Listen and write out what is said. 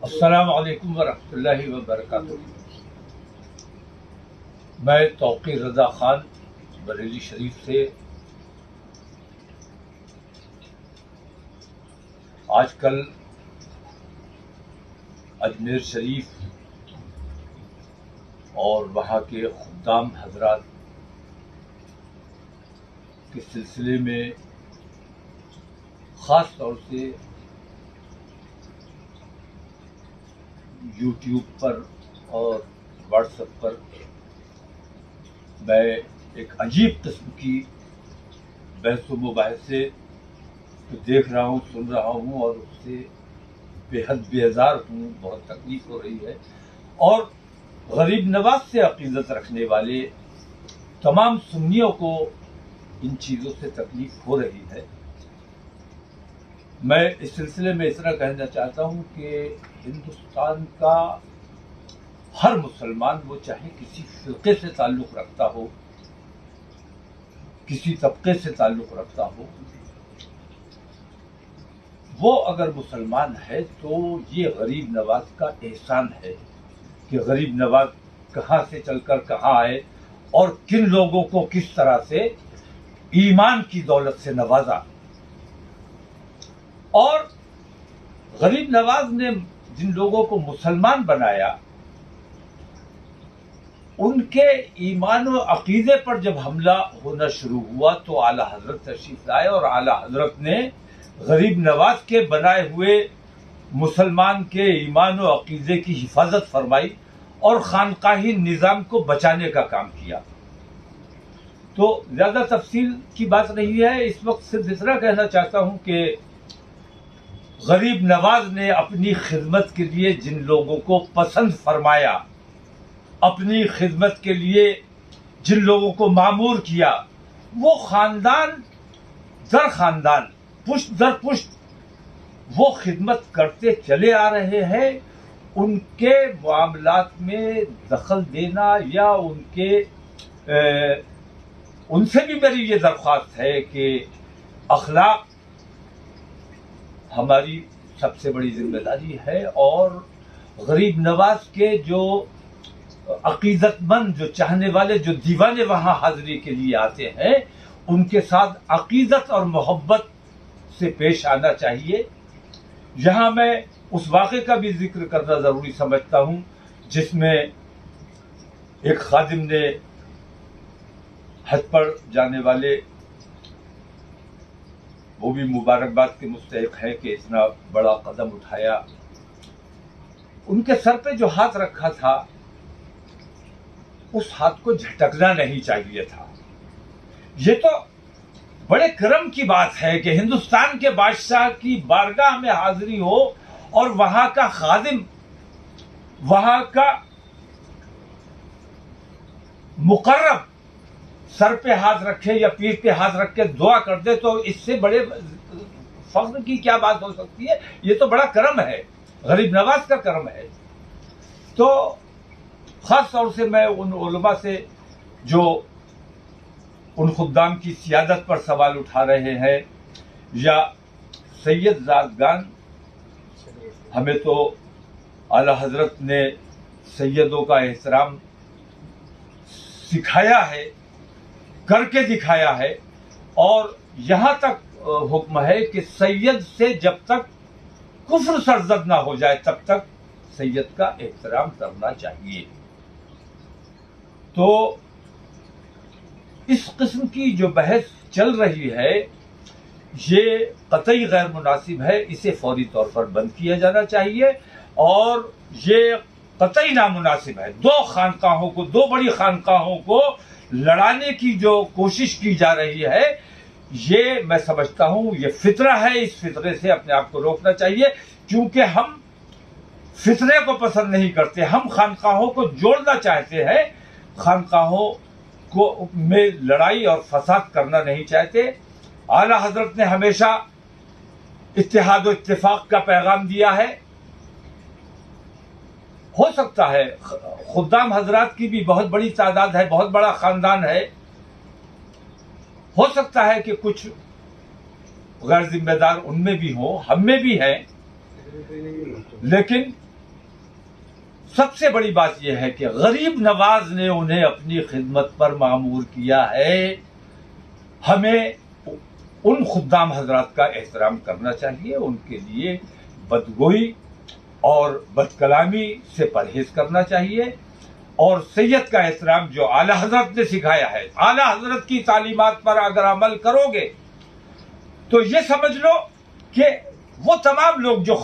السلام علیکم ورحمۃ اللہ وبرکاتہ۔ میں توقیر رضا خان بریلی شریف سے آج کل اجمیر شریف اور وہاں کے خدام حضرات کے سلسلے میں خاص طور سے یوٹیوب پر اور واٹس ایپ پر میں ایک عجیب قسم کی بحث و مباحثے دیکھ رہا ہوں، سن رہا ہوں اور اس سے بے حد بیزار ہوں، بہت تکلیف ہو رہی ہے۔ اور غریب نواز سے عقیدت رکھنے والے تمام سنیوں کو ان چیزوں سے تکلیف ہو رہی ہے۔ میں اس سلسلے میں اس طرح کہنا چاہتا ہوں کہ ہندوستان کا ہر مسلمان، وہ چاہے کسی فرقے سے تعلق رکھتا ہو، کسی طبقے سے تعلق رکھتا ہو، وہ اگر مسلمان ہے تو یہ غریب نواز کا احسان ہے کہ غریب نواز کہاں سے چل کر کہاں آئے اور کن لوگوں کو کس طرح سے ایمان کی دولت سے نوازا۔ اور غریب نواز نے جن لوگوں کو مسلمان بنایا، ان کے ایمان و عقیدے پر جب حملہ ہونا شروع ہوا تو اعلیٰ حضرت تشریف لائے اور اعلیٰ حضرت نے غریب نواز کے بنائے ہوئے مسلمان کے ایمان و عقیدے کی حفاظت فرمائی اور خانقاہی نظام کو بچانے کا کام کیا۔ تو زیادہ تفصیل کی بات نہیں ہے، اس وقت صرف اتنا کہنا چاہتا ہوں کہ غریب نواز نے اپنی خدمت کے لیے جن لوگوں کو پسند فرمایا، اپنی خدمت کے لیے جن لوگوں کو مامور کیا، وہ خاندان در خاندان، پشت در پشت وہ خدمت کرتے چلے آ رہے ہیں۔ ان کے معاملات میں دخل دینا یا ان سے بھی میری یہ درخواست ہے کہ اخلاق ہماری سب سے بڑی ذمہ داری ہے، اور غریب نواز کے جو عقیدت مند، جو چاہنے والے، جو دیوانے وہاں حاضری کے لیے آتے ہیں، ان کے ساتھ عقیدت اور محبت سے پیش آنا چاہیے۔ یہاں میں اس واقعے کا بھی ذکر کرنا ضروری سمجھتا ہوں جس میں ایک خادم نے حج پر جانے والے، وہ بھی مبارکباد کے مستحق ہے کہ اتنا بڑا قدم اٹھایا، ان کے سر پہ جو ہاتھ رکھا تھا اس ہاتھ کو جھٹکنا نہیں چاہیے تھا۔ یہ تو بڑے کرم کی بات ہے کہ ہندوستان کے بادشاہ کی بارگاہ میں حاضری ہو اور وہاں کا خادم، وہاں کا مقرب سر پہ ہاتھ رکھے یا پیر پہ ہاتھ رکھ کے دعا کر دے، تو اس سے بڑے فخر کی کیا بات ہو سکتی ہے؟ یہ تو بڑا کرم ہے، غریب نواز کا کرم ہے۔ تو خاص طور سے میں ان علماء سے جو ان خدام کی سیادت پر سوال اٹھا رہے ہیں، یا سید زادگان، ہمیں تو اعلیٰ حضرت نے سیدوں کا احترام سکھایا ہے، کر کے دکھایا ہے، اور یہاں تک حکم ہے کہ سید سے جب تک کفر سرزد نہ ہو جائے تب تک سید کا احترام کرنا چاہیے۔ تو اس قسم کی جو بحث چل رہی ہے یہ قطعی غیر مناسب ہے، اسے فوری طور پر بند کیا جانا چاہیے، اور یہ قطعی نامناسب ہے۔ دو خانقاہوں کو، دو بڑی خانقاہوں کو لڑانے کی جو کوشش کی جا رہی ہے، یہ میں سمجھتا ہوں یہ فطرہ ہے، اس فطرے سے اپنے آپ کو روکنا چاہیے، کیونکہ ہم فطرے کو پسند نہیں کرتے، ہم خانقاہوں کو جوڑنا چاہتے ہیں، خانقاہوں کو میں لڑائی اور فساد کرنا نہیں چاہتے۔ اعلیٰ حضرت نے ہمیشہ اتحاد و اتفاق کا پیغام دیا ہے۔ ہو سکتا ہے خدام حضرات کی بھی بہت بڑی تعداد ہے، بہت بڑا خاندان ہے، ہو سکتا ہے کہ کچھ غیر ذمہ دار ان میں بھی ہوں، ہم میں بھی ہیں، لیکن سب سے بڑی بات یہ ہے کہ غریب نواز نے انہیں اپنی خدمت پر معمور کیا ہے. ہمیں ان خدام حضرات کا احترام کرنا چاہیے، ان کے لیے بدگوئی اور بد کلامی سے پرہیز کرنا چاہیے، اور سید کا احترام جو اعلیٰ حضرت نے سکھایا ہے، اعلیٰ حضرت کی تعلیمات پر اگر عمل کرو گے تو یہ سمجھ لو کہ وہ تمام لوگ جو